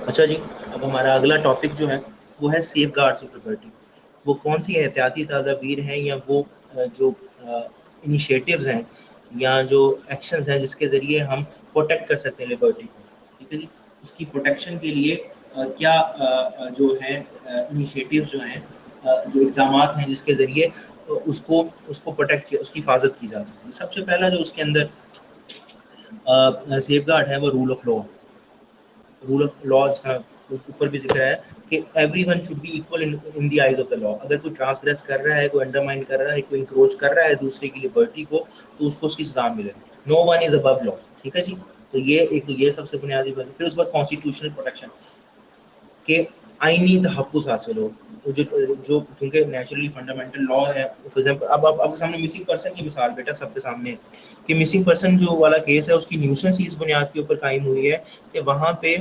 अच्छा जी, अब हमारा अगला टॉपिक जो है वो है सेफ गार्ड्स ऑफ लिबर्टी। वो कौन सी एहतियाती तदाबीर हैं या वो जो इनिशिएटिव्स हैं या जो एक्शंस हैं जिसके ज़रिए हम प्रोटेक्ट कर सकते हैं लिबर्टी को। ठीक है जी, उसकी प्रोटेक्शन के लिए क्या जो है इनिशिएटिव्स जो हैं, जो इकदाम हैं जिसके ज़रिए उसको उसको प्रोटेक्ट किया, उसकी हिफाजत की जा सकती है। सबसे पहला जो उसके अंदर सेफ गार्ड है वो rule of law. Rule of law जिस तरह ऊपर भी जिक्र है कि everyone should be equal in the eyes of the law. अगर कोई ट्रांसग्रेस कर रहा है, कोई अंडरमाइन कर रहा है, कोई इंक्रोच कर रहा है दूसरे की लिबर्टी को, तो उसको उसकी सजा मिले। No one is above law. ठीक है जी, तो ये सबसे बुनियादी बात। फिर उसके बाद कॉन्स्टिट्यूशनल प्रोटेक्शन के आईनी तहफ़्फ़ुज़ हासिल हो, जो जो क्योंकि नेचुरली फंडामेंटल लॉ है। फॉर एग्जांपल अब आपके सामने मिसिंग पर्सन की मिसाल बेटा सबके सामने है कि मिसिंग पर्सन जो वाला केस है उसकी न्यूसेंस इस बुनियाद के ऊपर कायम हुई है कि वहाँ पे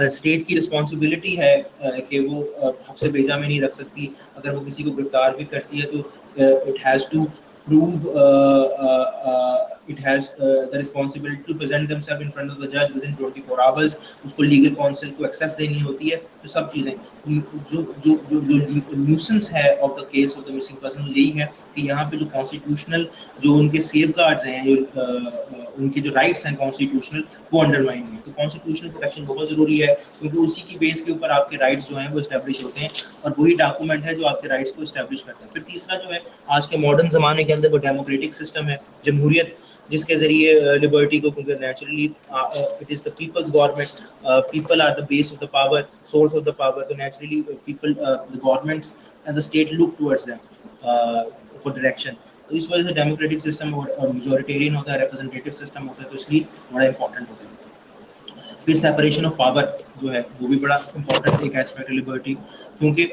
स्टेट की रिस्पॉन्सिबिलिटी है कि वो हफ्से भेजा में नहीं रख सकती। अगर वो किसी को गिरफ्तार भी करती है तो it has to prove it has the responsibility to present themselves in front of the judge within 24 hours। उसको लीगल काउंसिल को एक्सेस देनी होती है। तो सब चीज़ें जो जो जो जो न्यूसेंस है of the case of the missing person यही है कि यहाँ पे जो कॉन्स्टिट्यूशनल जो उनके सेफ गार्ड्स हैं, उनके जो राइट्स हैं कॉन्स्टिट्यूशनल, वो अंडरमाइन है। तो कॉन्स्टिट्यूशनल प्रोटेक्शन बहुत ज़रूरी है क्योंकि उसी की बेस के ऊपर आपके राइट्स जो हैं वो इस्टेब्लिश होते हैं और वही डॉक्यूमेंट है जो आपके राइट्स को इस्टेब्लिश करता है। फिर तीसरा जो है आज के मॉडर्न ज़माने के अंदर वो डेमोक्रेटिक सिस्टम है, जमहूरियत, जिसके ज़रिए लिबर्टी को, क्योंकि naturally it is the people's government, people are the base of the power, source of the power. तो naturally people, the governments and the state look towards them for direction. तो इस वजह से डेमोक्रेटिक सिस्टम और majoritarian होता है, representative system होता है, तो इसलिए बड़ा इंपॉर्टेंट होता है। फिर सेपरेशन ऑफ पावर जो है वो भी बड़ा इंपॉर्टेंट एक एस्पेक्ट है लिबर्टी, क्योंकि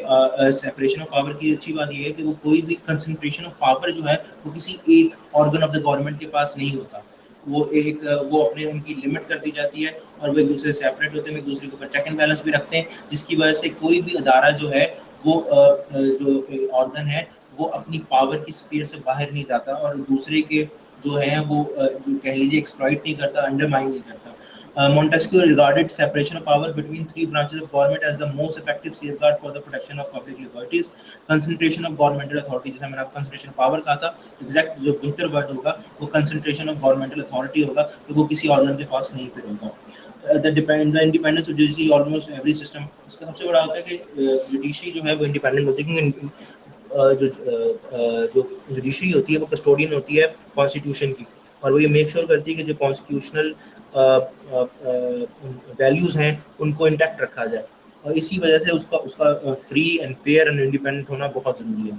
सेपरेशन ऑफ पावर की अच्छी बात ये है कि वो कोई भी कंसंट्रेशन ऑफ पावर जो है वो किसी एक ऑर्गन ऑफ द गवर्नमेंट के पास नहीं होता। वो अपने उनकी लिमिट कर दी जाती है और वो एक दूसरे से सेपरेट होते हैं, एक दूसरे के ऊपर चेक एंड बैलेंस भी रखते हैं, जिसकी वजह से कोई भी अदारा जो है वो जो ऑर्गन है वो अपनी पावर की स्फीयर से बाहर नहीं जाता और दूसरे के जो है वो जो कह लीजिए एक्सप्लॉइट नहीं करता, अंडरमाइन नहीं करता। Montesquieu regarded separation of power between three branches of government as the most effective safeguard for the protection of public liberties. Concentration of governmental authority, जैसे मैंने आपको concentration of power कहा था, exact जो बेहतर वर्ड होगा वो concentration of governmental authority होगा, कि वो किसी ऑर्गन के पास नहीं फिर होता। The independence of judiciary almost every system, इसका सबसे बड़ा होता है कि जुडिशरी जो है वो इंडिपेंडेंट होती है, क्योंकि जो जुडिशरी होती है वो कस्टोडियन होती है कॉन्स्टिट्यूशन की, और वो ये मेक श्योर करती है कि जो कॉन्स्टिट्यूशनल वैल्यूज़ हैं उनको इंटैक्ट रखा जाए, और इसी वजह से उसका उसका free and fair and independent होना बहुत ज़रूरी है।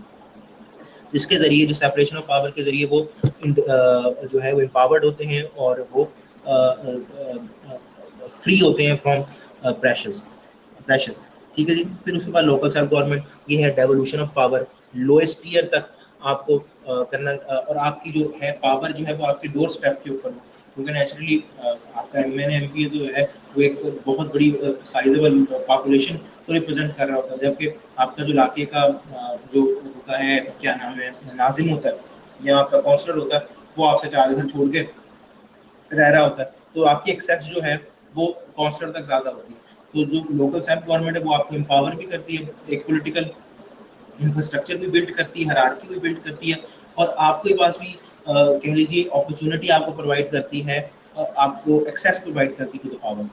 इसके ज़रिए जो सेपरेशन ऑफ पावर के ज़रिए वो जो है वो एम्पावर्ड होते हैं और वो फ्री होते हैं फ्रॉम प्रेशर। ठीक है जी। फिर उसके बाद लोकल सेल्फ गवर्नमेंट, ये है devolution of power, lowest year तक आपको करना, और आपकी जो है पावर जो है वो आपके डोर स्टेप के ऊपर हो, क्योंकि नेचुरली आपका एमपी जो है वो एक बहुत बड़ी साइजेबल पॉपुलेशन को रिप्रेजेंट कर रहा होता है, जबकि आपका जो इलाके का जो होता है, क्या नाम है, नाजिम होता है या आपका काउंसलर होता है, वो आपसे 4 घर छोड़ के रह रहा होता है, तो आपकी एक्सेस जो है वो काउंसलर तक ज़्यादा होती है। तो जो लोकल सेल्फ गवर्नमेंट है वो आपको एम्पावर भी करती है, एक पॉलिटिकल इंफ्रास्ट्रक्चर भी बिल्ड करती है, हायरार्की भी बिल्ड करती है, और आपके पास भी कह लीजिए अपॉर्चुनिटी आपको प्रोवाइड करती है, और आपको एक्सेस प्रोवाइड करती है टू द पावर।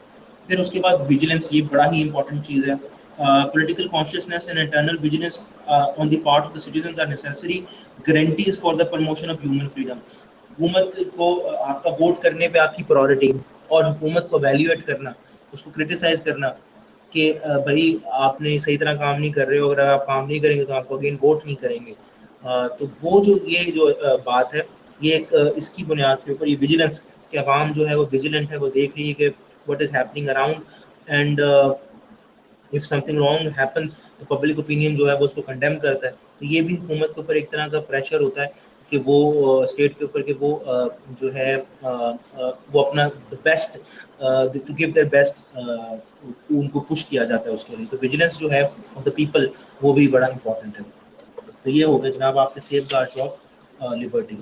फिर उसके बाद विजिलेंस, ये बड़ा ही इंपॉर्टेंट चीज़ है। Political consciousness and internal vigilance on the part of the citizens are necessary guarantees for the promotion of human freedom. हुकूमत को आपका वोट करने पे आपकी प्रायोरिटी, और हुकूमत को वैल्यूएट करना, उसको क्रिटिसाइज करना कि भाई आपने सही तरह काम नहीं कर रहे हो, अगर आप काम नहीं करेंगे तो आपको अगेन वोट नहीं करेंगे। तो वो जो ये जो बात है, ये एक इसकी बुनियाद के ऊपर ये विजिलेंस, कि अवाम जो है वो विजिलेंट है, वो देख रही है कि what is happening around, and if something wrong happens तो पब्लिक ओपिनियन जो है वो उसको कंडेम करता है। तो ये भी हुकूमत के ऊपर एक तरह का प्रेशर होता है कि वो स्टेट के ऊपर कि वो जो है वो अपना the best to give their best उनको पुश किया जाता है उसके लिए। तो विजिलेंस जो है ऑफ द पीपल वो भी बड़ा इंपॉर्टेंट है। तो ये हो गया जनाब आपके सेफ गार्ड्स ऑफ लिबर्टी।